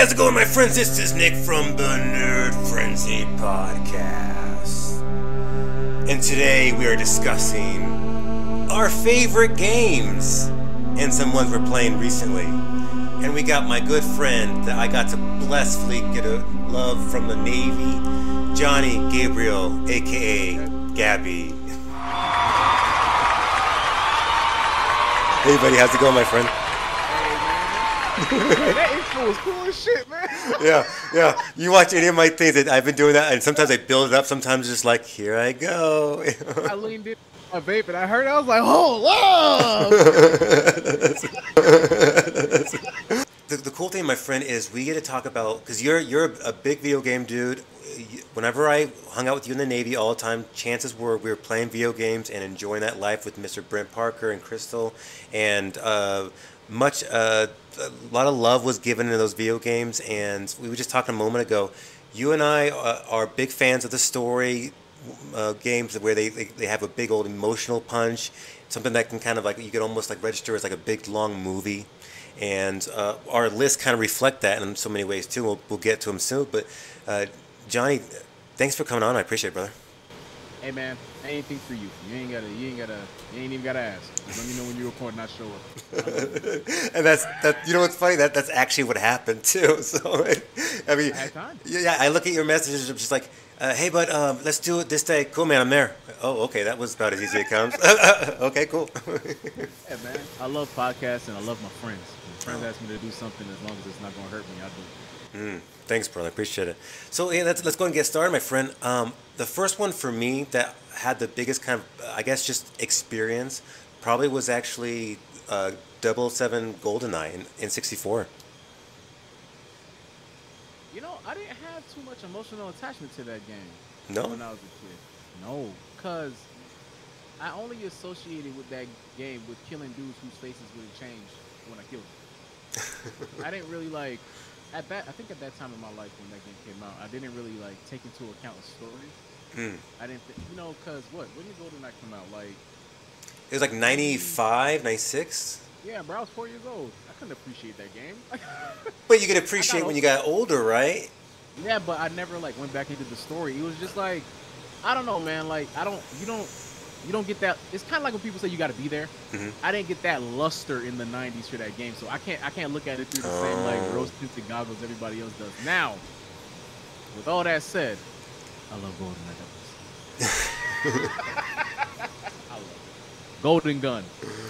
how's it going, my friends? This is Nick from the Nerd Frenzy Podcast. And today we are discussing our favorite games and some ones we're playing recently. And we got my good friend that I got to blessedly get a love from the Navy, Johnny Gabriel, aka Gabby. Hey buddy, how's it going, my friend? That intro was cool as shit, man. Yeah. You watch any of my things, and I've been doing that, and sometimes I build it up, sometimes just like, here I go. I leaned in my vape, and I heard it, I was like, hold up! The cool thing, my friend, is we get to talk about, because you're a big video game dude. Whenever I hung out with you in the Navy all the time, chances were we were playing video games and enjoying that life with Mr. Brent Parker and Crystal, and a lot of love was given in those video games. And we were just talking a moment ago, you and I are big fans of the story games where they have a big old emotional punch, something that can kind of like, you could almost like register as like a big long movie. And our lists kind of reflect that in so many ways too. We'll get to them soon, but Johnny, thanks for coming on. I appreciate it, brother. Hey man, anything for you. You ain't even gotta ask. Just let me know when you're recording, I'll show up. And that's you know what's funny? That's actually what happened too. So I mean, yeah, I look at your messages, I'm just like, hey bud, let's do it this day. Cool, man, I'm there. Oh, okay, that was about as easy as it comes. Okay, cool. Yeah, man, I love podcasts and I love my friends. When friends ask me to do something, as long as it's not gonna hurt me, I'll do it. Thanks, brother. I appreciate it. So yeah, let's go and get started, my friend. The first one for me that had the biggest kind of, I guess, just experience probably was actually 007 Goldeneye in 64. You know, I didn't have too much emotional attachment to that game. No? When I was a kid. No, because I only associated with that game with killing dudes whose faces would have changed when I killed them. I didn't really like... I think at that time in my life when that game came out, I didn't really like take into account the story. I didn't, because when did Goldeneye come out? Like, it was like 95, 96. Yeah, bro, I was 4 years old. I couldn't appreciate that game. But you could appreciate when you got older, right? Yeah, but I never like went back into the story. It was just like, I don't know, man. Like, you don't get that. It's kind of like when people say you got to be there. I didn't get that luster in the 90s for that game, so I can't look at it through the same like rose-tinted goggles everybody else does. Now, with all that said, I love Goldeneye. I love it. Golden gun,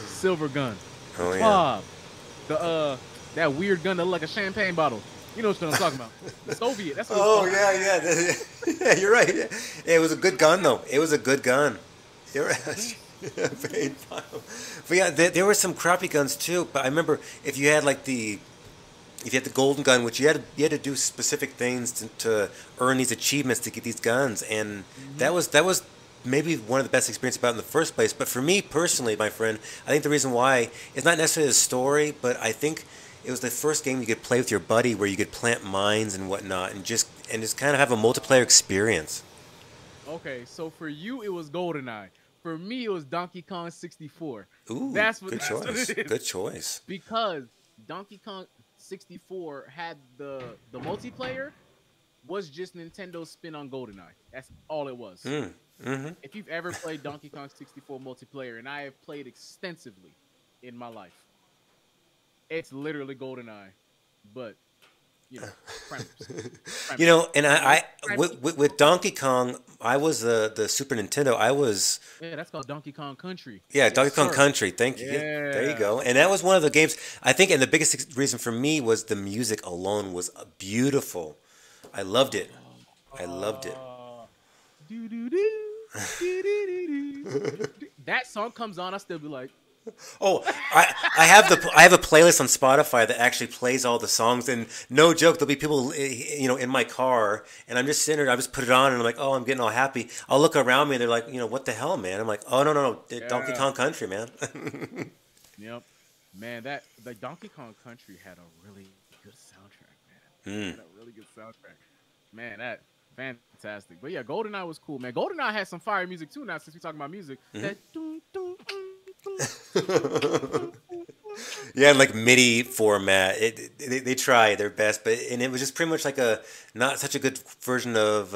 silver gun, Bob, that weird gun that looked like a champagne bottle. You know what I'm talking about? The Soviet. That's what yeah. You're right. Yeah, it was a good gun though. It was a good gun. You're right. But yeah, there were some crappy guns too. But I remember if you had the golden gun, which you had to do specific things to earn these achievements to get these guns, and that was maybe one of the best experiences about it in the first place. But for me personally, my friend, I think the reason why it's not necessarily the story, but I think it was the first game you could play with your buddy where you could plant mines and whatnot, and just kind of have a multiplayer experience. Okay, so for you it was GoldenEye. For me, it was Donkey Kong 64. Ooh, good choice. Good choice. Because Donkey Kong 64 had the multiplayer was just Nintendo's spin on GoldenEye. That's all it was. If you've ever played Donkey Kong 64 multiplayer, and I have played extensively in my life, it's literally GoldenEye, but and I with Donkey Kong, I was the Super Nintendo. That's called Donkey Kong Country. Yeah, Donkey Kong Country. Thank you. Yeah. There you go. And that was one of the games I think, and the biggest reason for me was the music alone was beautiful. I loved it. That song comes on, I still be like. Oh, I have a playlist on Spotify that actually plays all the songs, and no joke, there'll be people in my car, and I'm just sitting there, I just put it on, and I'm like, oh, I'm getting all happy. I'll look around me, and they're like, what the hell, man? I'm like, oh no, Donkey Kong Country, man. Yep, man, the Donkey Kong Country had a really good soundtrack, man. Had a really good soundtrack, man. That fantastic. But yeah, GoldenEye was cool, man. GoldenEye had some fire music too. Now, since we're talking about music, that Yeah, like MIDI format. They try their best, but and it was just pretty much like a not such a good version of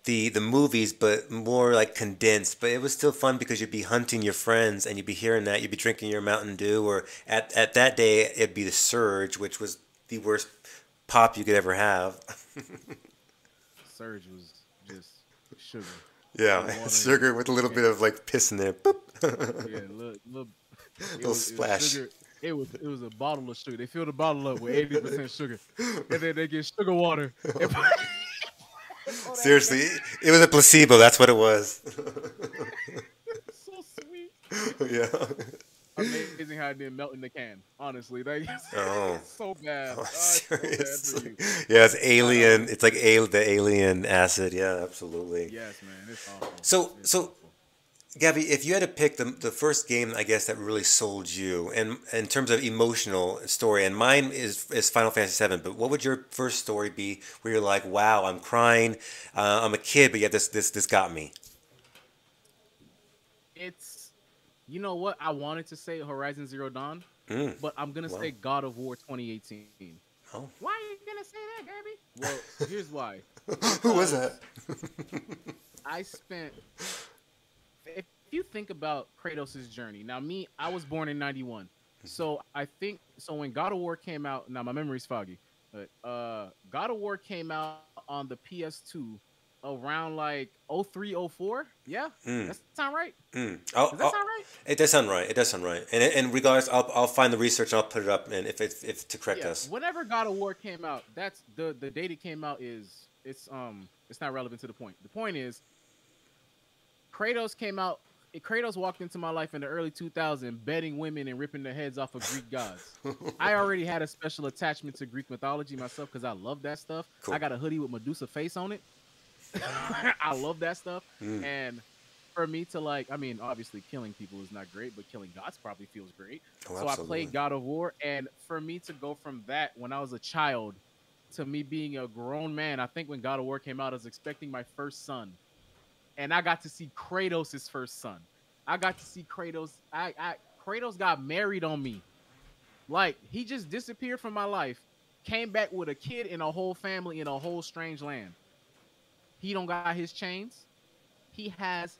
the movies, but more like condensed. But it was still fun because you'd be hunting your friends and you'd be hearing that. You'd be drinking your Mountain Dew, or at that day it'd be the Surge, which was the worst pop you could ever have. Surge was just sugar, Yeah, little water in it. sugar with a little bit of like piss in there. Boop. Yeah, little Little it was splash. sugar. It was a bottle of sugar. They fill the bottle up with 80% sugar, and then they get sugar water and pour that in Seriously, it was a placebo. That's what it was. there. So sweet. Yeah. Amazing how it didn't melt in the can. Honestly, like Oh. it's so bad. Oh, It's so bad for seriously. you. Yeah, it's But alien. It's like the alien acid. Yeah, absolutely. yes, man, it's awful. So, It's so awful. Gabby, if you had to pick the first game, I guess that really sold you, and in terms of emotional story, and mine is Final Fantasy VII. But what would your first story be, where you're like, "Wow, I'm crying, I'm a kid, but yet this got me." It's you know what I wanted to say Horizon Zero Dawn, Mm, but I'm gonna wow. say God of War 2018. Oh, Why are you gonna say that, Gabby? Well, here's why. who was Because that? I spent. If you think about Kratos' journey, now me, I was born in '91, so I think so when God of War came out. Now my memory's foggy, but God of War came out on the PS2 around like 03, 04. Yeah, Mm, that sound right? mm. Does that sound right? It does sound right. It does sound right. And regardless, I'll find the research and I'll put it up, and if to correct Yeah. us. Whenever God of War came out, that's the date it came out is it's not relevant to the point. The point is Kratos came out. Kratos walked into my life in the early 2000s, betting women and ripping the heads off of Greek gods. I already had a special attachment to Greek mythology myself because I love that stuff. I Cool. got a hoodie with Medusa face on it. I love that stuff. Mm. And for me to like, I mean, obviously killing people is not great, but killing gods probably feels great. Oh, So I absolutely. played God of War, and for me to go from that when I was a child to me being a grown man, I think when God of War came out, I was expecting my first son, and I got to see Kratos' first son. I got to see Kratos. Kratos got married on me. Like he just disappeared from my life, came back with a kid and a whole family in a whole strange land. He don't got his chains. He has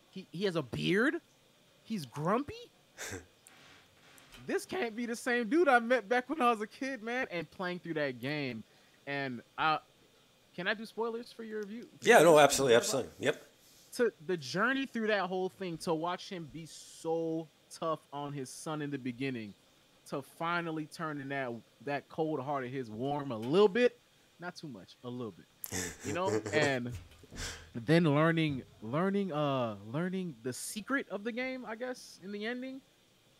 a beard. He's grumpy. This can't be the same dude I met back when I was a kid, man. And playing through that game, and I can I do spoilers for your review for Yeah. your No. listeners? Is Absolutely. that about? Absolutely. Yep. To the journey through that whole thing, to watch him be so tough on his son in the beginning, to finally turning that cold heart of his warm a little bit, not too much, a little bit, and then learning the secret of the game, I guess, in the ending.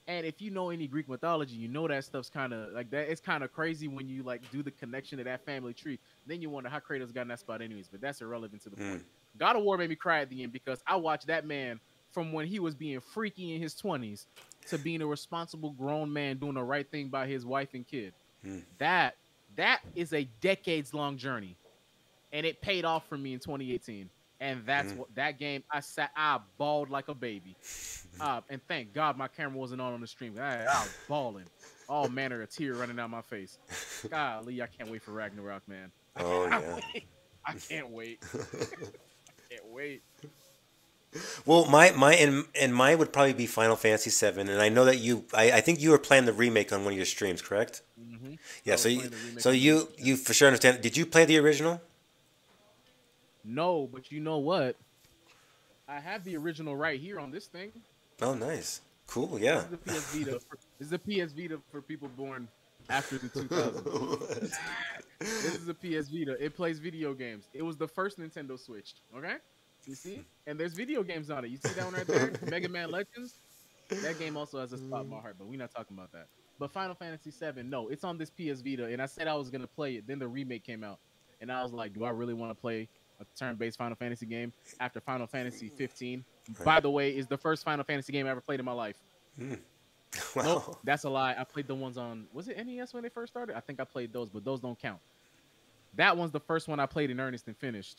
And if you know any Greek mythology, you know that stuff's kind of like that. It's kind of crazy when you like do the connection to that family tree. Then you wonder how Kratos got in that spot, anyways. But that's irrelevant to the point. Mm. God of War made me cry at the end because I watched that man from when he was being freaky in his 20s to being a responsible grown man doing the right thing by his wife and kid. Mm. That that is a decades long journey, and it paid off for me in 2018. And that's Mm. what that game. I bawled like a baby. And thank God my camera wasn't on the stream. I was bawling, all manner of tear running down my face. Golly, I can't wait for Ragnarok, man. I Oh can't yeah. wait. I can't wait. Can't wait. Well, and mine would probably be Final Fantasy VII, and I know that I think you were playing the remake on one of your streams, correct? I Yeah. was playing the remake So on the. you for sure understand. Did you play the original? No, but you know what? I have the original right here on this thing. Oh, nice. Cool. This Yeah. is the PS Vita. This is the PS Vita for people born after the 2000s. This is a PS Vita. It plays video games. It was the first Nintendo Switch. Okay, you see, and there's video games on it. You see that one right there, Mega Man Legends. That game also has a spot in my heart, but we're not talking about that. But Final Fantasy VII, no, it's on this PS Vita, and I said I was gonna play it. Then the remake came out, and I was like, do I really want to play a turn-based Final Fantasy game after Final Fantasy 15? Right. By the way, is the first Final Fantasy game I ever played in my life. Mm. Nope, Wow. that's a lie. I played the ones on was it NES when they first started? I think I played those, but those don't count. That one's the first one I played in earnest and finished.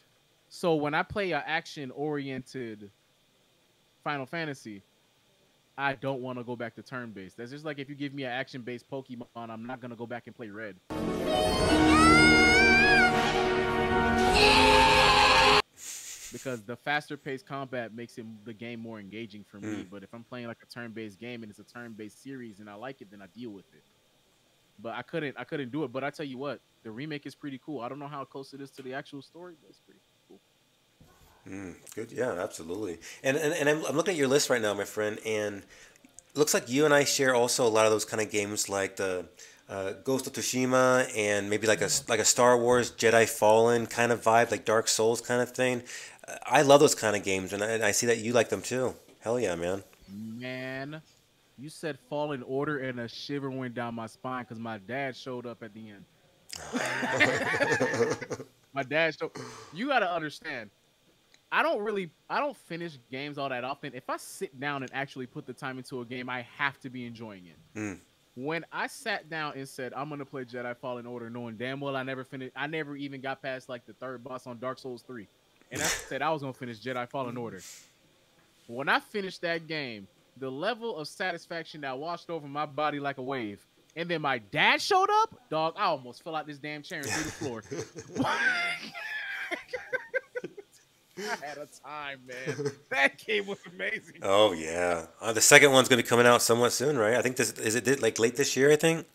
So when I play a action oriented Final Fantasy, I don't want to go back to turn-based. That's just like if you give me an action-based Pokemon, I'm not gonna go back and play Red. Because the faster-paced combat makes the game more engaging for me. But if I'm playing like a turn-based game and it's a turn-based series and I like it, then I deal with it. But I couldn't do it. But I tell you what, the remake is pretty cool. I don't know how close it is to the actual story, but it's pretty cool. Good, yeah, absolutely. And I'm looking at your list right now, my friend, and it looks like you and I share also a lot of those kind of games, like the Ghost of Tsushima, and maybe like a Star Wars Jedi Fallen kind of vibe, like Dark Souls kind of thing. I love those kind of games, and I see that you like them too. Hell yeah, man. Man, you said Fallen Order and a shiver went down my spine because my dad showed up at the end. My dad showed. You got to understand. I don't finish games all that often. If I sit down and actually put the time into a game, I have to be enjoying it. When I sat down and said I'm gonna play Jedi Fallen Order, knowing damn well I never even got past like the third boss on Dark Souls 3, and I said I was gonna finish Jedi Fallen Order. When I finished that game, the level of satisfaction that washed over my body like a wave, and then my dad showed up, dog. I almost fell out this damn chair and through the floor. I had a time, man. That game was amazing. Oh yeah, the second one's gonna be coming out somewhat soon, right? I think this is it like late this year, I think.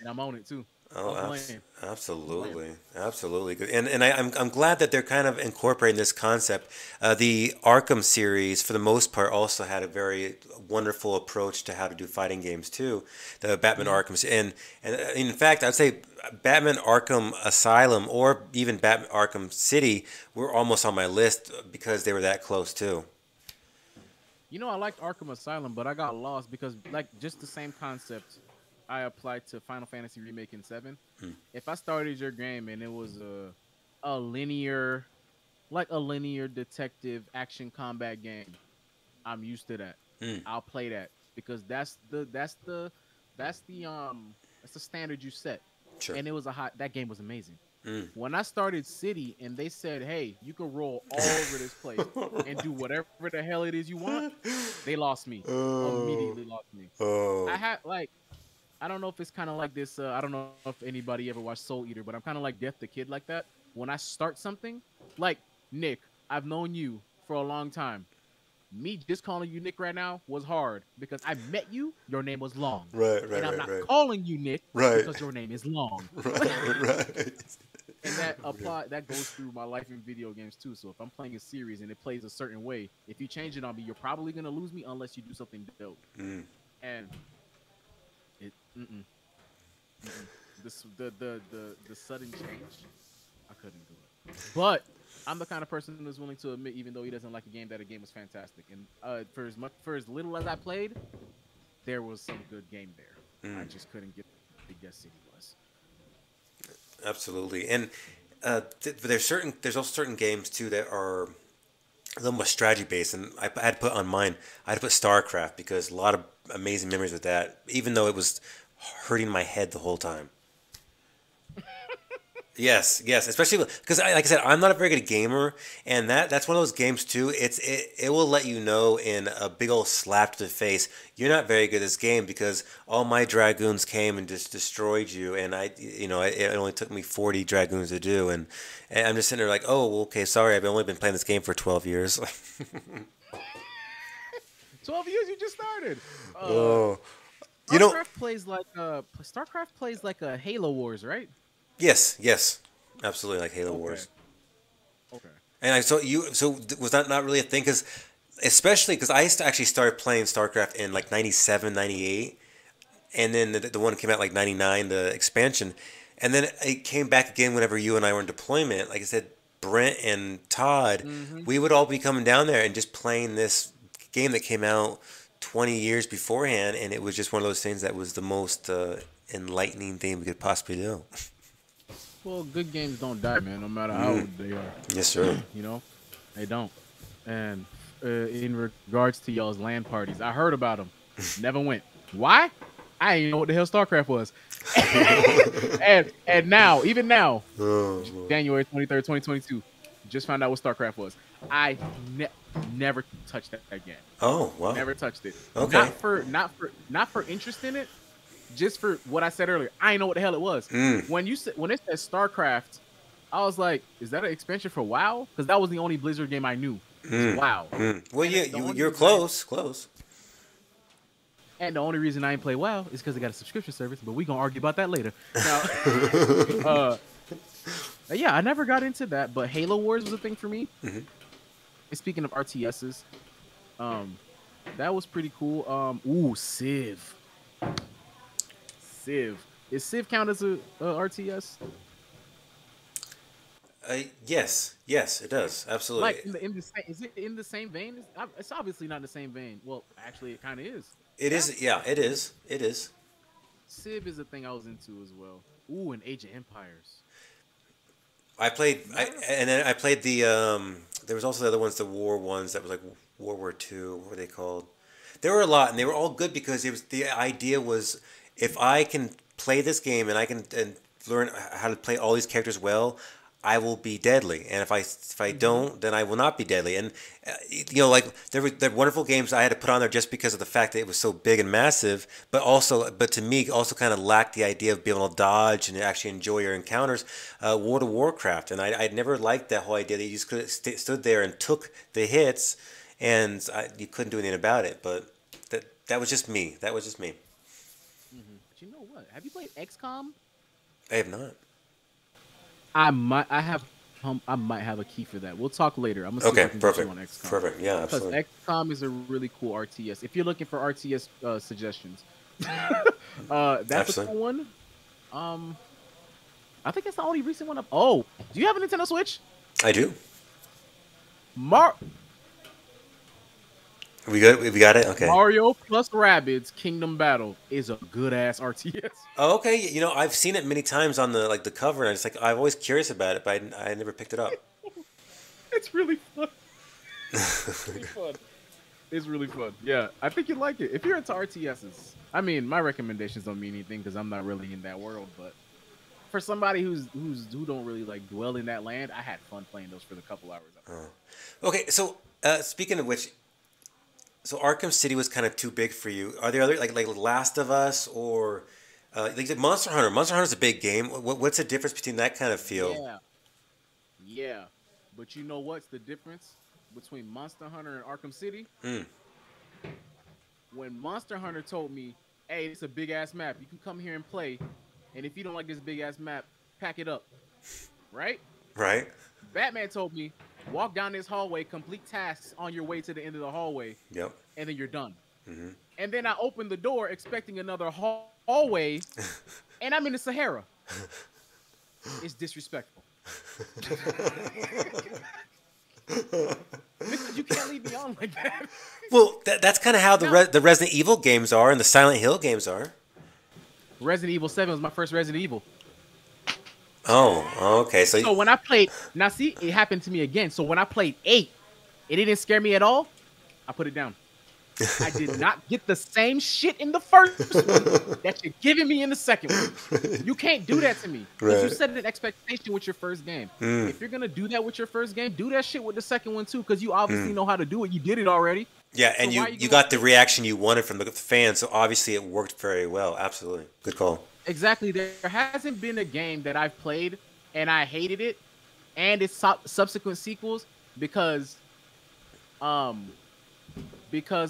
And I'm on it too. Oh, absolutely, absolutely good. And I'm glad that they're kind of incorporating this concept. The Arkham series, for the most part, also had a very wonderful approach to how to do fighting games too. The Batman Arkham, and in fact, I'd say Batman Arkham Asylum or even Batman Arkham City were almost on my list because they were that close too. You know, I liked Arkham Asylum, but I got lost because, like, just the same concept I applied to Final Fantasy Remake in 7. If I started your game and it was a linear, like a linear detective action combat game, I'm used to that. I'll play that because that's the standard you set. Sure. And it was that game was amazing. When I started City and they said, hey, you can roll all over this place and do whatever the hell it is you want, they lost me. Immediately lost me. I had I don't know if it's kind of like this. I don't know if anybody ever watched Soul Eater, but I'm kind of like Death the Kid like that. When I start something, like Nick, I've known you for a long time. Me just calling you Nick right now was hard because I met you. Your name was long. Right. And I'm not calling you Nick because your name is long. Right. And that goes through my life in video games too. So if I'm playing a series and it plays a certain way, if you change it on me, you're probably gonna lose me unless you do something dope. And it the sudden change, I couldn't do it. But I'm the kind of person who's willing to admit, even though he doesn't like a game, that a game was fantastic. And for as little as I played, there was some good game there. I just couldn't get the guess City was. Absolutely, and there's also certain games too that are a little more strategy based, and I had to put on mine. I had to put Starcraft because a lot of amazing memories with that, even though it was hurting my head the whole time. Yes, especially because, like I said, I'm not a very good gamer, and that's one of those games too. It will let you know in a big old slap to the face, you're not very good at this game because all my dragoons came and just destroyed you, and it only took me 40 dragoons to do, and I'm just sitting there like, oh, okay, sorry, I've only been playing this game for 12 years. 12 years, you just started. Starcraft plays like a Halo Wars, right? Yes, absolutely, like Halo Wars. Okay. And so was that not really a thing? Especially because I used to actually start playing StarCraft in like 97, 98, and then the one came out like 99, the expansion, and then it came back again whenever you and I were in deployment. Like I said, Brent and Todd, we would all be coming down there and just playing this game that came out 20 years beforehand, and it was just one of those things that was the most enlightening thing we could possibly do. Well, good games don't die, man, no matter how old they are. Yes, sir. You know, they don't. And in regards to y'all's LAN parties, I heard about them. Never went. Why? I didn't even know what the hell StarCraft was. and now, even now, January 23rd, 2022, just found out what StarCraft was. Never touched that game. Oh wow. Never touched it. Okay. Not for interest in it. Just for what I said earlier. I didn't know what the hell it was. When it said Starcraft, I was like, is that an expansion for WoW? Because that was the only Blizzard game I knew. WoW. Well, you're close. And the only reason I ain't play WoW is because I got a subscription service, but we gonna argue about that later. Now, yeah, I never got into that, but Halo Wars was a thing for me. And speaking of RTSs, that was pretty cool. Ooh, Civ. Is Civ count as a RTS? Yes, it does. Absolutely. Like is it in the same vein? It's obviously not in the same vein. Well, actually, it kind of is. It is. Yeah, it is. It is. Civ is a thing I was into as well. Ooh, and Age of Empires. I played, and then I played the. There was also the other ones, the war ones that was like World War II. What were they called? There were a lot, and they were all good because it was the idea was if I can play this game and I can learn how to play all these characters well, I will be deadly, and if I don't, then I will not be deadly. And like there were wonderful games I had to put on there just because of the fact that it was so big and massive, but to me also kind of lacked the idea of being able to dodge and actually enjoy your encounters. World of Warcraft, and I'd never liked that whole idea that you just could have stood there and took the hits, and you couldn't do anything about it. But that was just me. That was just me. But you know what? Have you played XCOM? I have not. I might have a key for that. We'll talk later. I'm gonna see if I can get you on XCOM. Perfect. Yeah, absolutely. Because XCOM is a really cool RTS. If you're looking for RTS suggestions, that's absolutely a cool one. I think that's the only recent one. Oh, do you have a Nintendo Switch? I do. We good? We got it? Okay. Mario plus Rabbids Kingdom Battle is a good ass RTS. Oh, okay. I've seen it many times on the cover, and it's like I'm always curious about it, but I never picked it up. It's really fun. It's really fun. Yeah, I think you'd like it. If you're into RTSs, I mean, my recommendations don't mean anything because I'm not really in that world, but for somebody who don't really like dwell in that land, I had fun playing those for the couple hours. Okay, so speaking of which, so Arkham City was kind of too big for you. Are there other like Last of Us or like Monster Hunter? Monster Hunter's a big game. What's the difference between that kind of feel? Yeah. But you know what's the difference between Monster Hunter and Arkham City? When Monster Hunter told me, "Hey, it's a big ass map. You can come here and play, and if you don't like this big ass map, pack it up." Right. Batman told me, walk down this hallway, complete tasks on your way to the end of the hallway. Yep. And then you're done. And then I opened the door expecting another hallway, and I'm in the Sahara. It's disrespectful. Because you can't leave me on like that. Well, that's kind of how the Resident Evil games are and the Silent Hill games are. Resident Evil 7 was my first Resident Evil. Oh, okay. So when I played, now see, it happened to me again. So when I played 8, it didn't scare me at all. I put it down. I did not get the same shit in the first one that you're giving me in the second one. You can't do that to me. Because you set an expectation with your first game. If you're going to do that with your first game, do that shit with the second one too, because you obviously know how to do it. You did it already. Yeah, and so you got the reaction you wanted from the fans, so obviously it worked very well. Absolutely. Good call. Exactly. There hasn't been a game that I've played and I hated it and its subsequent sequels because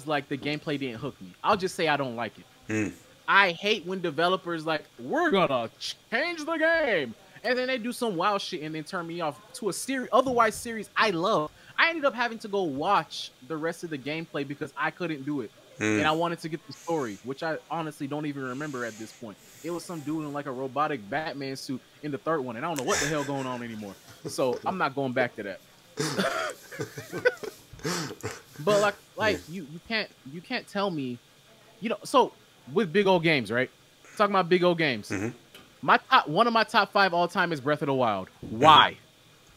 like the gameplay didn't hook me. I'll just say I don't like it. I hate when developers like, we're gonna change the game, and then they do some wild shit and then turn me off to a series I love. I ended up having to go watch the rest of the gameplay because I couldn't do it. And I wanted to get the story, which I honestly don't even remember at this point. It was some dude in like a robotic Batman suit in the third one, and I don't know what the hell going on anymore. So I'm not going back to that. But like you can't tell me, so with big old games, right? Talking about big old games. One of my top 5 all time is Breath of the Wild. Why?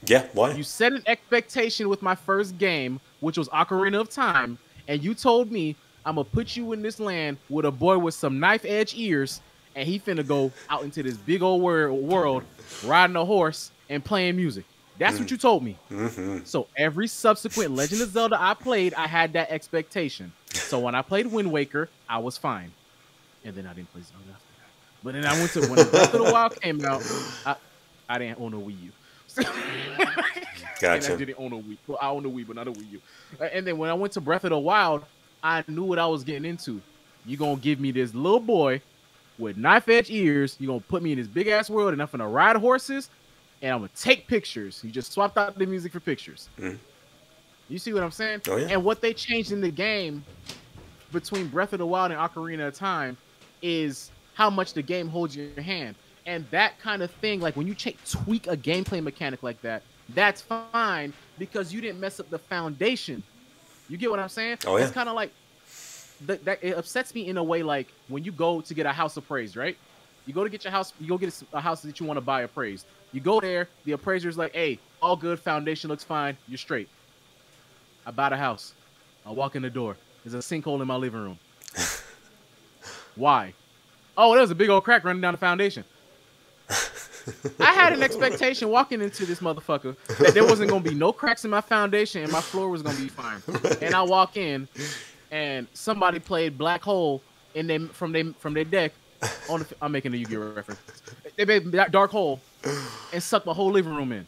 Yeah, why? You set an expectation with my first game, which was Ocarina of Time, and you told me I'm gonna put you in this land with a boy with some knife edge ears, and he finna go out into this big old world, riding a horse and playing music. That's what you told me. Mm-hmm. So every subsequent Legend of Zelda I played, I had that expectation. So when I played Wind Waker, I was fine. And then I didn't play Zelda after that. But then I went to when Breath of the Wild came out, I didn't own a Wii U. And I Gotcha. didn't own a Wii. Well, I own a Wii, but not a Wii U. And then when I went to Breath of the Wild, I knew what I was getting into. You're going to give me this little boy with knife-edge ears. You're going to put me in this big-ass world, and I'm going to ride horses, and I'm going to take pictures. You just swapped out the music for pictures. Mm. You see what I'm saying? Oh, yeah. And what they changed in the game between Breath of the Wild and Ocarina of Time is how much the game holds your hand. And that kind of thing, like when you tweak a gameplay mechanic like that, that's fine because you didn't mess up the foundation. You get what I'm saying? Oh, yeah. It's kind of like that. It upsets me in a way like when you go to get a house appraised, right? You go to get your house, you go get a house that you want to buy appraised. You go there, the appraiser's like, hey, all good, foundation looks fine, you're straight. I bought a house. I walk in the door. There's a sinkhole in my living room. Why? Oh, there's a big old crack running down the foundation. I had an expectation walking into this motherfucker that there wasn't going to be no cracks in my foundation and my floor was going to be fine. And I walk in and somebody played Black Hole in them from their deck. I'm making a Yu-Gi-Oh reference. They made that Dark Hole and sucked my whole living room in.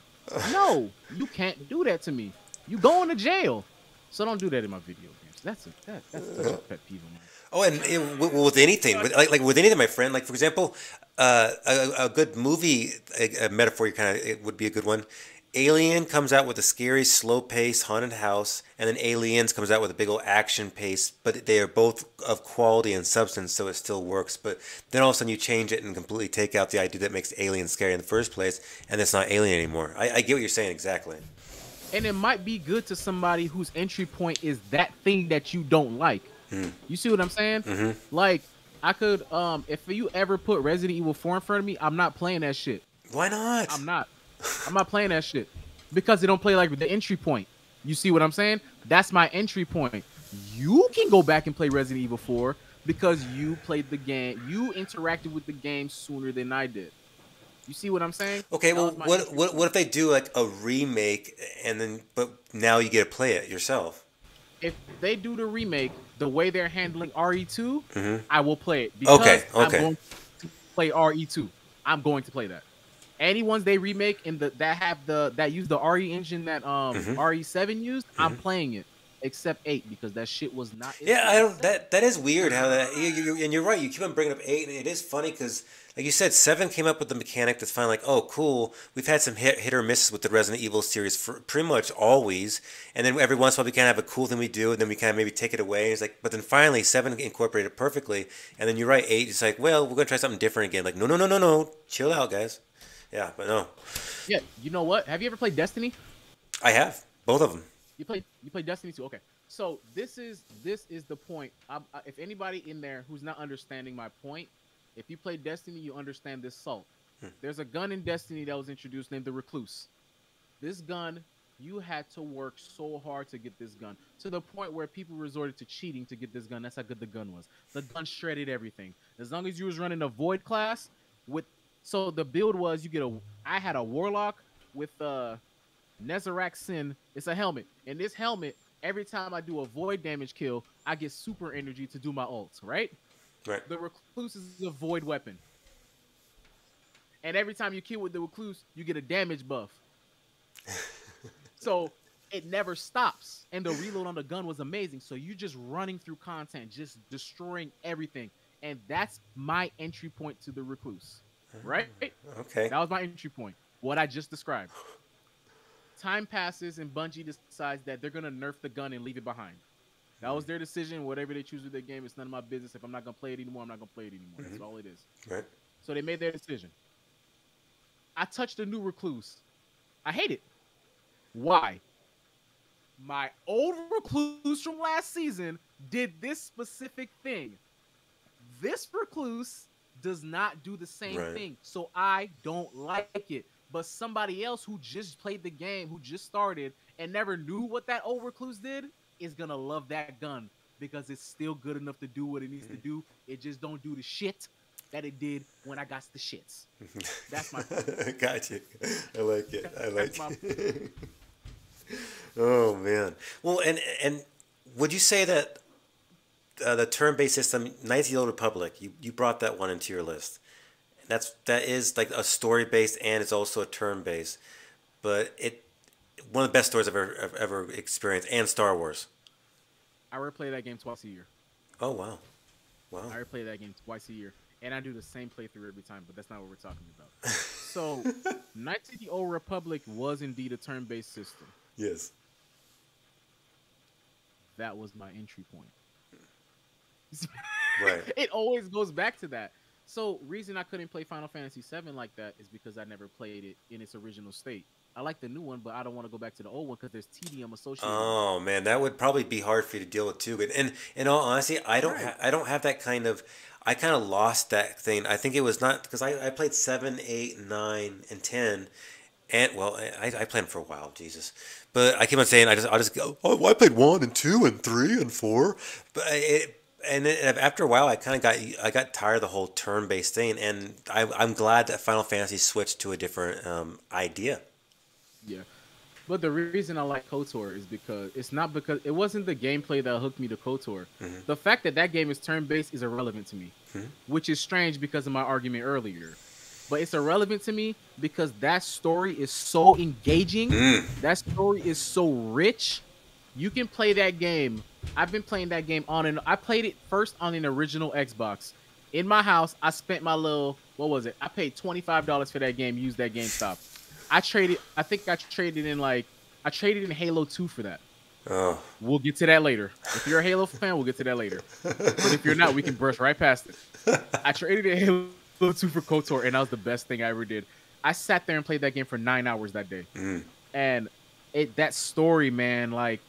No, you can't do that to me. You going to jail. So don't do that in my video games. That's such a pet peeve of mine. Oh, and with anything, like with anything, my friend. Like for example, a good movie, a metaphor, it would be a good one. Alien comes out with a scary, slow-paced haunted house, and then Aliens comes out with a big old action pace. But they are both of quality and substance, so it still works. But then all of a sudden you change it and completely take out the idea that makes Alien scary in the first place, and it's not Alien anymore. I get what you're saying exactly. And it might be good to somebody whose entry point is that thing that you don't like. You see what I'm saying? Mm-hmm. Like, I could, if you ever put Resident Evil 4 in front of me, I'm not playing that shit. Why not? I'm not playing that shit. Because it don't play like the entry point. You see what I'm saying? That's my entry point. You can go back and play Resident Evil 4 because you played the game. You interacted with the game sooner than I did. You see what I'm saying? Okay, well, what if they do like a remake but now you get to play it yourself? If they do the remake the way they're handling RE2, Mm-hmm. I will play it because Okay. I'm going to play RE2. I'm going to play that. Any ones they remake that use the RE engine that RE7 used, I'm playing it. Except 8 because that shit was not. Yeah, I don't. That is weird how that. And you're right. You keep on bringing up 8, and it is funny because, like you said, 7 came up with the mechanic that's finally like, oh, cool. We've had some hit or misses with the Resident Evil series for pretty much always, and then every once in a while we kind of have a cool thing we do, and then we kind of maybe take it away. And it's like, but then finally 7 incorporated it perfectly, and then you're right. 8 is like, well, we're gonna try something different again. Like, no, chill out, guys. Yeah, but no. Yeah, you know what? Have you ever played Destiny? I have both of them. You play Destiny 2. Okay, so this is the point. If anybody in there who's not understanding my point, if you play Destiny, you understand this salt. There's a gun in Destiny that was introduced named the Recluse. This gun, you had to work so hard to get this gun to the point where people resorted to cheating to get this gun. That's how good the gun was. The gun shredded everything. As long as you was running a Void class so the build was I had a Warlock with Nezarec Sin. It's a helmet. And this helmet, every time I do a void damage kill, I get super energy to do my ults, right? Right. The Recluse is a void weapon. And every time you kill with the Recluse, you get a damage buff. So it never stops. And the reload on the gun was amazing. So you're just running through content, just destroying everything. And that's my entry point to the Recluse. Right? Okay. That was my entry point. What I just described. Time passes and Bungie decides that they're going to nerf the gun and leave it behind. That was their decision. Whatever they choose with their game, it's none of my business. If I'm not going to play it anymore, I'm not going to play it anymore. That's all it is. Right. So they made their decision. I touched a new Recluse. I hate it. Why? My old Recluse from last season did this specific thing. This Recluse does not do the same thing. So I don't like it. But somebody else who just played the game, who just started and never knew what that old Recluse did, is gonna love that gun because it's still good enough to do what it needs to do. It just don't do the shit that it did when I got the shits. That's my point. Got you. I like it. I That's like my it. Oh man. Well, and would you say that the turn-based system, Knights of the Old Republic, you brought that one into your list? That is like a story-based and it's also a turn-based, but it one of the best stories I've ever experienced, and Star Wars. I replay that game twice a year. Oh wow, wow. I replay that game twice a year, and I do the same playthrough every time. But that's not what we're talking about. So, Knights of the Old Republic was indeed a turn-based system. Yes. That was my entry point. Right. It always goes back to that. So, reason I couldn't play Final Fantasy VII like that is because I never played it in its original state. I like the new one, but I don't want to go back to the old one because there's tedium associated with it. Oh man, that would probably be hard for you to deal with too. But and in all honesty, Right. I don't have that kind of. I kind of lost that thing. I think it was not because I played 7, 8, 9, and 10, and well, I played them for a while, Jesus. But I keep on saying I just go. Oh, well, I played 1 and 2 and 3 and 4, but and then after a while, I got tired of the whole turn based thing, and I'm glad that Final Fantasy switched to a different idea. Yeah. But the reason I like KOTOR is because it's not because it wasn't the gameplay that hooked me to KOTOR. Mm-hmm. The fact that that game is turn based is irrelevant to me, Mm-hmm. which is strange because of my argument earlier. But it's irrelevant to me because that story is so engaging. Mm. That story is so rich. You can play that game. I've been playing that game on and I played it first on an original Xbox. In my house, I spent my little, what was it? I paid $25 for that game, used that GameStop. I think I traded in I traded in Halo 2 for that. Oh. We'll get to that later. If you're a Halo fan, we'll get to that later. But if you're not, we can brush right past it. I traded in Halo 2 for KOTOR, and that was the best thing I ever did. I sat there and played that game for 9 hours that day. Mm. And that story, man, like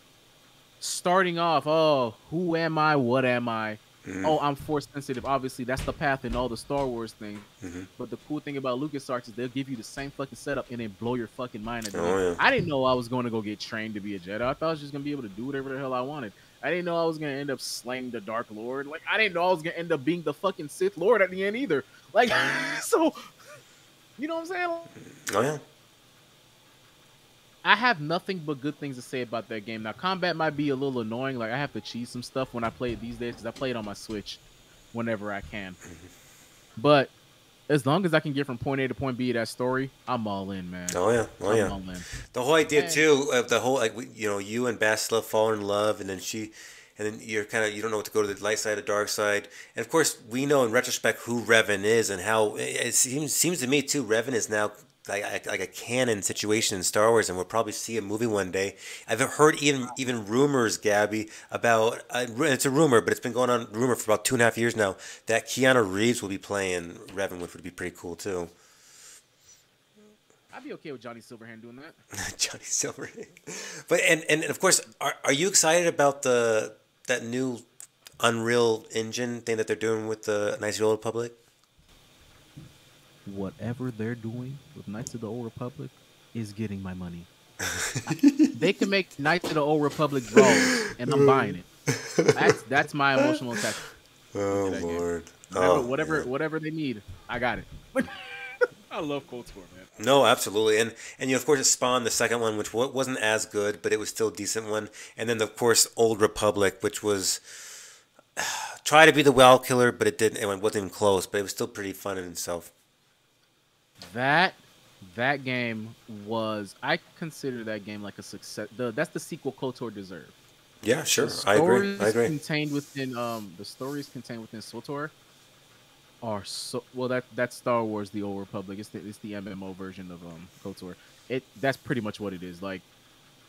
starting off, oh, who am I? What am I? Mm. Oh, I'm force sensitive. Obviously, that's the path in all the Star Wars things. Mm-hmm. But the cool thing about LucasArts is they'll give you the same fucking setup and then blow your fucking mind. Oh, yeah. I didn't know I was going to go get trained to be a Jedi. I thought I was just going to be able to do whatever the hell I wanted. I didn't know I was going to end up slaying the Dark Lord. Like, I didn't know I was going to end up being the fucking Sith Lord at the end either. Like, so, you know what I'm saying? Oh, yeah. I have nothing but good things to say about that game. Now, combat might be a little annoying. Like, I have to cheese some stuff when I play it these days because I play it on my Switch whenever I can. But as long as I can get from point A to point B of that story, I'm all in, man. Oh yeah, oh I'm yeah. all in. The whole idea too of the whole you and Bastila fall in love, and then you're you don't know what to go to the light side or dark side, and of course we know in retrospect who Revan is and how it seems to me too. Revan is now like a canon situation in Star Wars, and we'll probably see a movie one day. I've heard even rumors, Gabby, about it's a rumor, but it's been going on rumor for about 2.5 years now that Keanu Reeves will be playing Revan, which would be pretty cool too. I'd be okay with Johnny Silverhand doing that. Johnny Silverhand, but and of course, are you excited about that new Unreal Engine thing that they're doing with the Knights of the Old Republic? Whatever they're doing with Knights of the Old Republic is getting my money. They can make Knights of the Old Republic draws, and I'm buying it. That's my emotional attachment. Oh Lord! Whatever they need, I got it. I love KOTOR, man. No, absolutely, and of course it spawned the second one, which wasn't as good, but it was still a decent one, and then of course Old Republic, which was try to be the WoW killer, but it didn't. It wasn't even close, but it was still pretty fun in itself. That game was, I consider that game like a success. That's the sequel KOTOR deserved. Yeah, sure, I agree. The stories contained within SWTOR are so well. That's Star Wars: The Old Republic. It's the MMO version of KOTOR. That's pretty much what it is. Like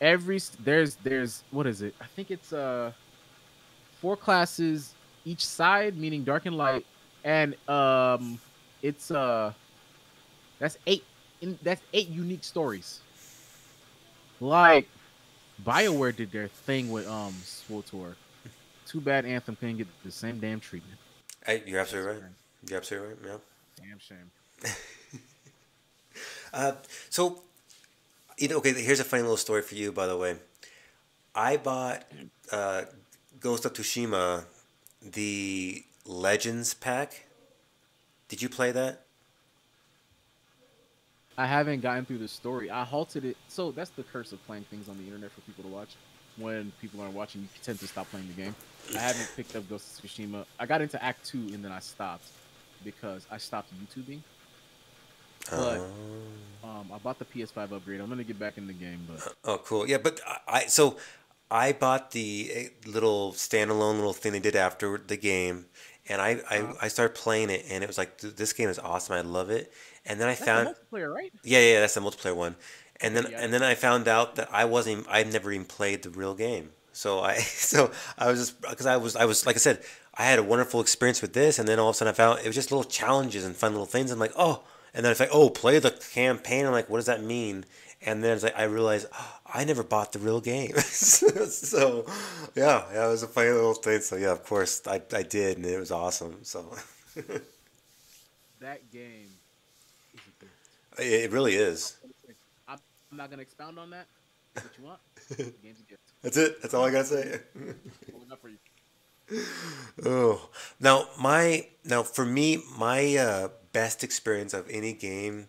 there's what is it? I think it's 4 classes each side, meaning dark and light, and it's that's 8 unique stories. Like BioWare did their thing with SWTOR. Too bad Anthem couldn't get the same damn treatment. Hey, you're absolutely right. You're absolutely right. Yeah. Damn shame. So, okay, here's a funny little story for you, by the way. I bought Ghost of Tsushima, the Legends pack. Did you play that? I haven't gotten through the story. I halted it. So that's the curse of playing things on the internet for people to watch. When people aren't watching, you tend to stop playing the game. I haven't picked up Ghost of Tsushima. I got into Act 2 and then I stopped because I stopped YouTubing. But I bought the PS5 upgrade. I'm gonna get back in the game, but Oh, cool. Yeah, but so I bought the little standalone little thing they did after the game, and I started playing it, and it was like, "Dude, this game is awesome. I love it." And then I that's the found, multiplayer, right? yeah, that's the multiplayer one. And Okay, then yeah, I and didn't then know I that. found out that I'd never even played the real game. So I so I was just because I was like I said, I had a wonderful experience with this, and then all of a sudden I found it was just little challenges and fun little things. I'm like, oh, and then it's like, oh, play the campaign. I'm like, what does that mean? And then it's like I realized, oh, I never bought the real game. So yeah, it was a funny little thing. So yeah, of course I did, and it was awesome. So That game is a gift. it really is. I'm not gonna expound on that. What you want? The game's a gift. That's it. That's all I gotta say. All I got for you. Oh, now for me, my best experience of any game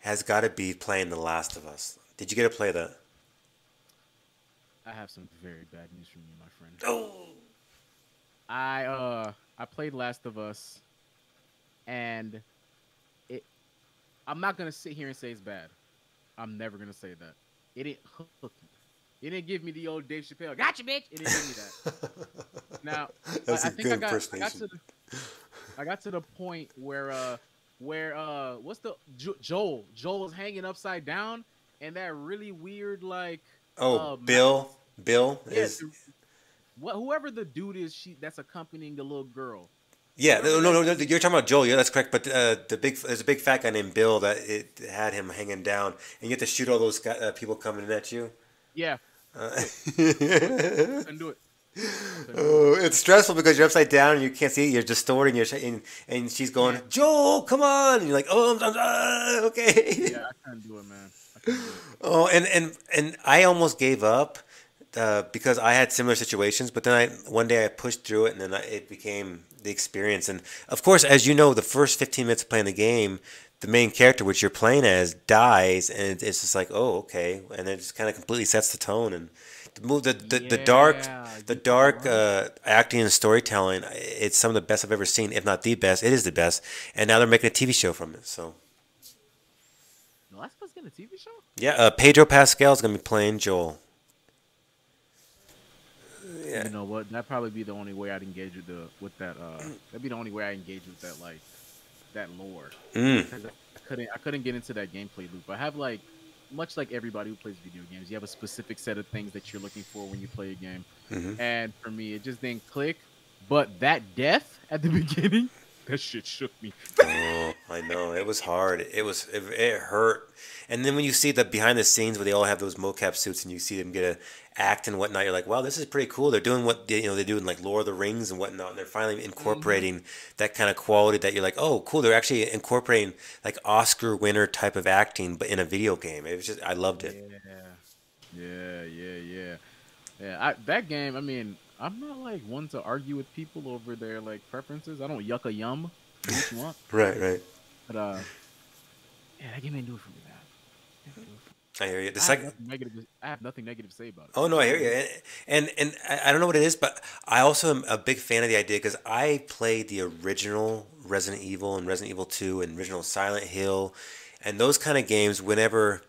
has got to be playing The Last of Us. Did you get to play that? I have some very bad news from you, my friend. Oh, I played Last of Us, and it. I'm not gonna sit here and say it's bad. I'm never gonna say that. It didn't hook me. It didn't give me the old Dave Chappelle. Gotcha, bitch. It didn't give me that. Now, that's I a think good I got impersonation. I got to the point where what's the Joel was hanging upside down, and that really weird like Oh, mouth. Bill Yeah, is what whoever the dude is, she that's accompanying the little girl. yeah. Whoever No, that no, no. dude is. You're talking about Joel. Yeah, that's correct. But there's a big fat guy named Bill that it had him hanging down, and you have to shoot all those people coming in at you. Yeah, Uh, couldn't do it. Couldn't do it. Oh, it's stressful because you're upside down and you can't see it. You're distorting. And she's going, Yeah, Joel, come on! And you're like, oh, okay. yeah, I couldn't do it, man. I couldn't do it. Oh, and I almost gave up because I had similar situations. But then one day I pushed through it, and then it became the experience. And of course, as you know, the first 15 minutes of playing the game, the main character, which you're playing as, dies, and it's just like, oh, okay, and it just kind of completely sets the tone. And Yeah, the you are dark right. acting and storytelling, it's some of the best I've ever seen, if not the best. It is the best, and now they're making a TV show from it. So The Last of Us getting a TV show? yeah, Pedro Pascal is gonna be playing Joel. Yeah. You know what? That'd probably be the only way I'd engage with that. That'd be the only way I engage with that that lore. Mm. Because I couldn't get into that gameplay loop. I have like much like everybody who plays video games, you have a specific set of things that you're looking for when you play a game. Hmm. And for me, it just didn't click. But that death at the beginning, that shit shook me. Oh, I know. It was hard. It hurt. And then when you see the behind the scenes where they all have those mocap suits and you see them get a act and whatnot, you're like, wow, this is pretty cool. They're doing what they do in like Lord of the Rings and whatnot. And they're finally Hmm. incorporating that kind of quality that you're like, oh, cool. They're actually incorporating like Oscar winner type of acting, but in a video game. It was just I loved it. Yeah. Yeah. Yeah. That game, I mean, I'm not like one to argue with people over their like preferences. I don't yuck a yum. Do what you want. Right, right. But yeah, that game ain't do it for me, man. Didn't do it for me. I hear you. The I have second. nothing negative. I have nothing negative to say about it. Oh no, I hear Really. you, and I don't know what it is, but I also am a big fan of the idea because I played the original Resident Evil and Resident Evil 2 and original Silent Hill, and those kind of games. Whenever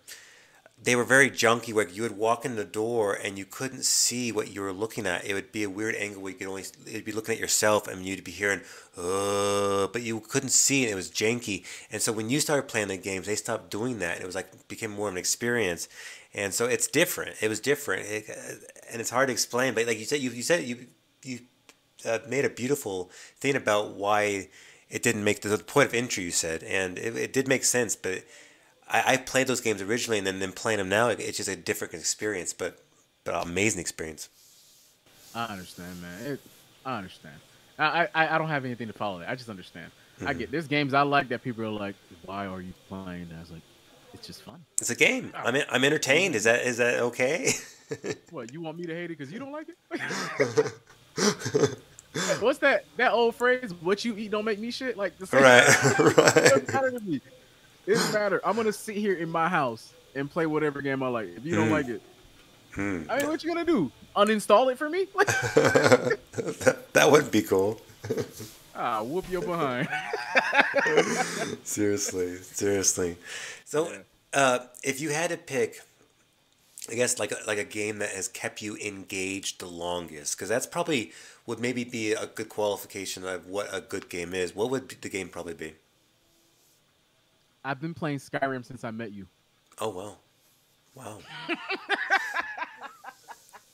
they were very junky, where you would walk in the door and you couldn't see what you were looking at. It would be a weird angle where you could only it'd be looking at yourself and you'd be hearing, but you couldn't see it. It was janky, and so when you started playing the games, they stopped doing that. It was like became more of an experience, and so it's different. It was different, and it's hard to explain. But like you made a beautiful thing about why it didn't make the point of entry. You said, and it did make sense, but. I played those games originally, and then playing them now, it's just a different experience, but amazing experience. I understand, man. I understand. I don't have anything to follow that. I just understand. I Hmm. get there's games I like that people are like, why are you playing that? I was like, it's just fun. It's a game. Oh, I'm entertained. Is that okay? what you want me to hate it because you don't like it? What's that old phrase? What you eat don't make me shit. Like the same. Right, It doesn't right. matter to me. It doesn't matter. I'm gonna sit here in my house and play whatever game I like. If you don't Mm, like it, mm. I mean, what you gonna do? Uninstall it for me? Like, That would be cool. whoop your behind. Seriously, seriously. So, Yeah. if you had to pick, I guess like a game that has kept you engaged the longest, because that's probably would maybe be a good qualification of what a good game is. What would the game probably be? I've been playing Skyrim since I met you. Oh wow, wow.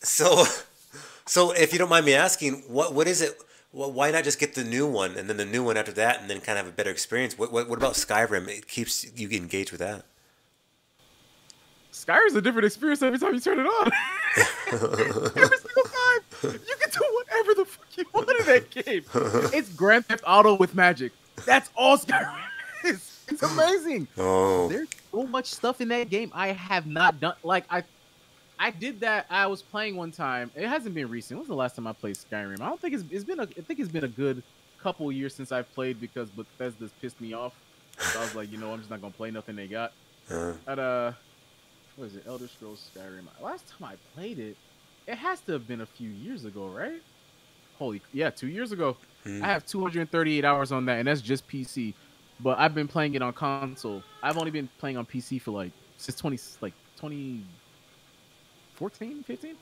So, so if you don't mind me asking, what is it? Why not just get the new one and then the new one after that, and then kind of have a better experience? What about Skyrim? It keeps you engaged with that. Skyrim's a different experience every time you turn it on. Every single time, you can do whatever the fuck you want in that game. It's Grand Theft Auto with magic. That's all Skyrim is. It's amazing. Oh, There's so much stuff in that game I have not done. Like I did that. I was playing one time. It hasn't been recent. When was the last time I played Skyrim? I don't think it's been. I think it's been a good couple years since I've played because Bethesda's pissed me off. So I was like, I'm just not gonna play nothing they got. uh, At what is it? Elder Scrolls Skyrim. Last time I played it, it has to have been a few years ago, right? Holy, yeah, 2 years ago. I hmm. have 238 hours on that, and that's just PC. But I've been playing it on console. I've only been playing on PC for since 2014, 15.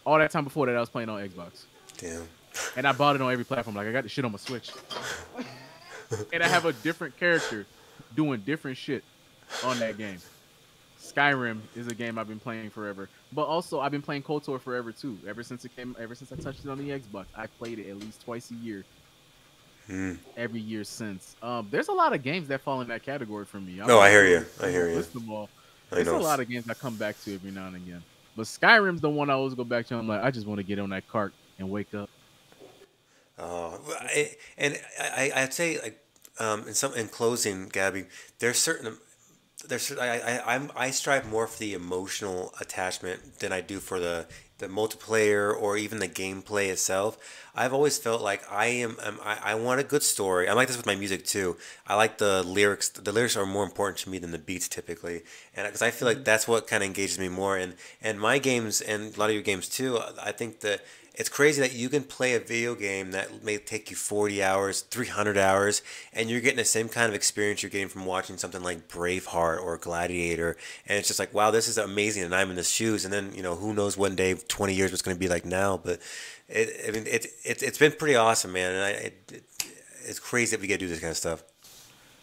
All that time before that, I was playing on Xbox, Damn. and I bought it on every platform. Like I got the shit on my Switch, and I have a different character doing different shit on that game. Skyrim is a game I've been playing forever, but also I've been playing KOTOR forever too. Ever since I touched it on the Xbox, I played it at least twice a year. Hmm. Every year since. There's a lot of games that fall in that category for me. I'm No, I not hear gonna you. I hear you. list them all. I It's a know. lot of games I come back to every now and again. But Skyrim's the one I always go back to. I'm like, I just want to get on that cart and wake up. And I'd say like in closing, Gabby, there's certain I strive more for the emotional attachment than I do for the multiplayer or even the gameplay itself. I've always felt like I want a good story. I'm like this with my music too. I like the lyrics. The lyrics are more important to me than the beats typically, and because I feel like Mhm. that's what kind of engages me more. And my games and a lot of your games too. I think that it's crazy that you can play a video game that may take you 40 hours, 300 hours, and you're getting the same kind of experience you're getting from watching something like Braveheart or Gladiator. And it's just like, wow, this is amazing, and I'm in the shoes. And then, who knows one day, 20 years, what's going to be like now. But I mean, it's been pretty awesome, man. And it's crazy that we get to do this kind of stuff.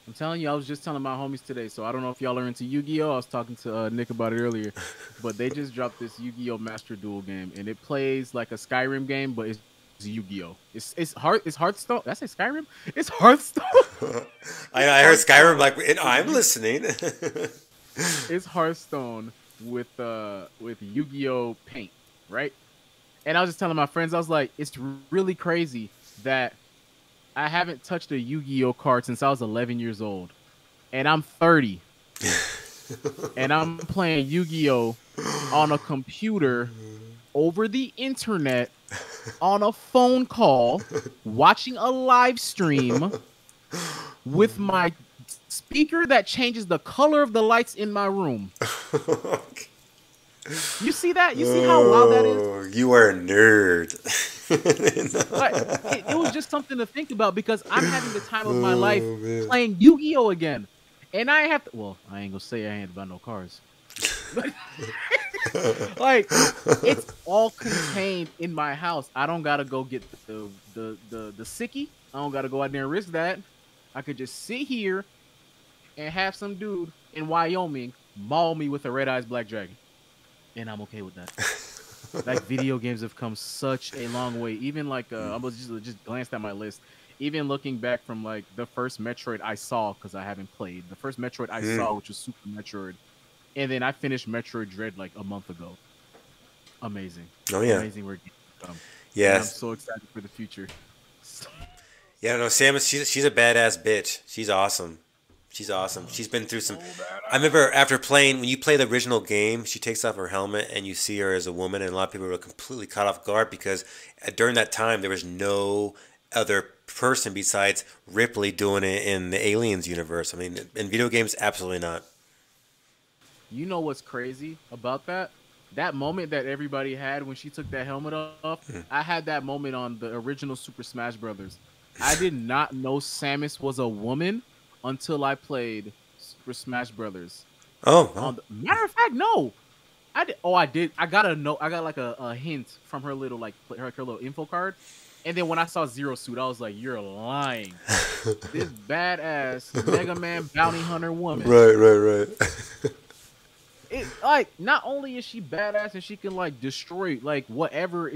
I'm telling you, I was just telling my homies today. So I don't know if y'all are into Yu-Gi-Oh. I was talking to Nick about it earlier, but they just dropped this Yu-Gi-Oh Master Duel game, and it plays like a Skyrim game, but it's Yu-Gi-Oh. It's Hearthstone. Did I say Skyrim? It's Hearthstone. It's I heard Skyrim, Hearthstone like, and with I'm Yu. listening. It's Hearthstone with Yu-Gi-Oh paint, right? And I was just telling my friends, I was like, it's really crazy that I haven't touched a Yu-Gi-Oh card since I was 11 years old, and I'm 30, and I'm playing Yu-Gi-Oh on a computer over the internet on a phone call, watching a live stream with my speaker that changes the color of the lights in my room. You see that? You see how wild that is? Oh, you are a nerd. Like, it was just something to think about because I'm having the time of my life Oh man. playing Yu-Gi-Oh again, and I have to. Well, I ain't gonna say I ain't buy no cards. Like, it's all contained in my house. I don't gotta go get the sickie. I don't gotta go out there and risk that. I could just sit here and have some dude in Wyoming maul me with a red eyes black dragon, and I'm okay with that. Like, video games have come such a long way. Even like I was just glanced at my list. Even looking back from like the first Metroid I saw, because I haven't played the first Metroid I Mm. saw, which was Super Metroid, and then I finished Metroid Dread like a month ago. Amazing, Oh yeah. amazing where games come, and I'm Yes. so excited for the future. Yeah. No, Sam. She's a badass bitch. She's awesome. She's awesome. She's been through some. So I remember after playing, when you play the original game, she takes off her helmet and you see her as a woman, and a lot of people were completely caught off guard because during that time there was no other person besides Ripley doing it in the Aliens universe. I mean, in video games, absolutely not. You know what's crazy about that? That moment that everybody had when she took that helmet off, I had that moment on the original Super Smash Brothers. I did not know Samus was a woman until I played Super Smash Brothers. Oh, Matter of fact, no. I did. Oh, I did. I got a note. I got like a hint from her little her little info card. And then when I saw Zero Suit, I was like, "You're lying." This badass Mega Man bounty hunter woman. right. It like not only is she badass and she can like destroy like whatever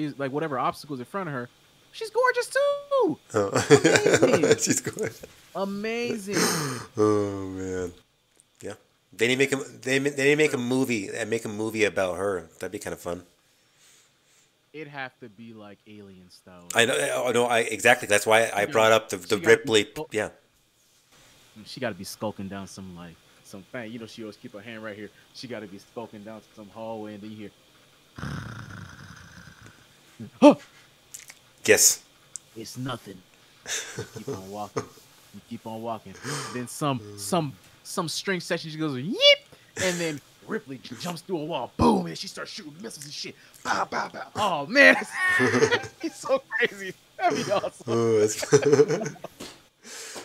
obstacles in front of her, she's gorgeous too. Oh. Amazing. She's good. Amazing. Oh man, yeah. They need to make they need to make a movie and make a movie about her. That'd be kind of fun. It'd have to be like Alien style. I know. Oh, no, exactly. That's why I brought up the Ripley. Yeah. She got to be skulking down some thing. You know, she always keep her hand right here. She got to be skulking down some hallway, and then you hear, "Oh, Yes. it's nothing." You keep on walking. You keep on walking. Then some string section, she goes, "Yip," and then Ripley jumps through a wall. Boom, and she starts shooting missiles and shit. Bow, bow, bow. Oh man, it's so crazy. That'd be awesome. Oh, that's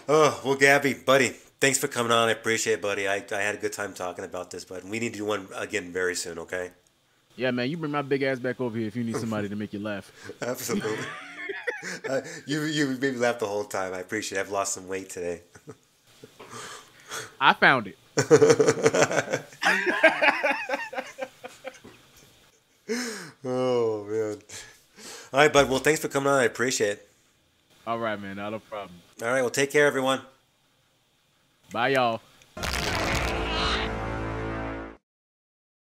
oh, well, Gabby, buddy, thanks for coming on. I appreciate it, buddy. I had a good time talking about this, but we need to do one again very soon, okay? Yeah, man, you bring my big ass back over here if you need somebody to make you laugh. Absolutely. You made me laugh the whole time. I appreciate it. I've lost some weight today. I found it. Oh, man. All right, bud. Well, thanks for coming on. I appreciate it. All right, man. Not a problem. All right. Well, take care, everyone. Bye, y'all.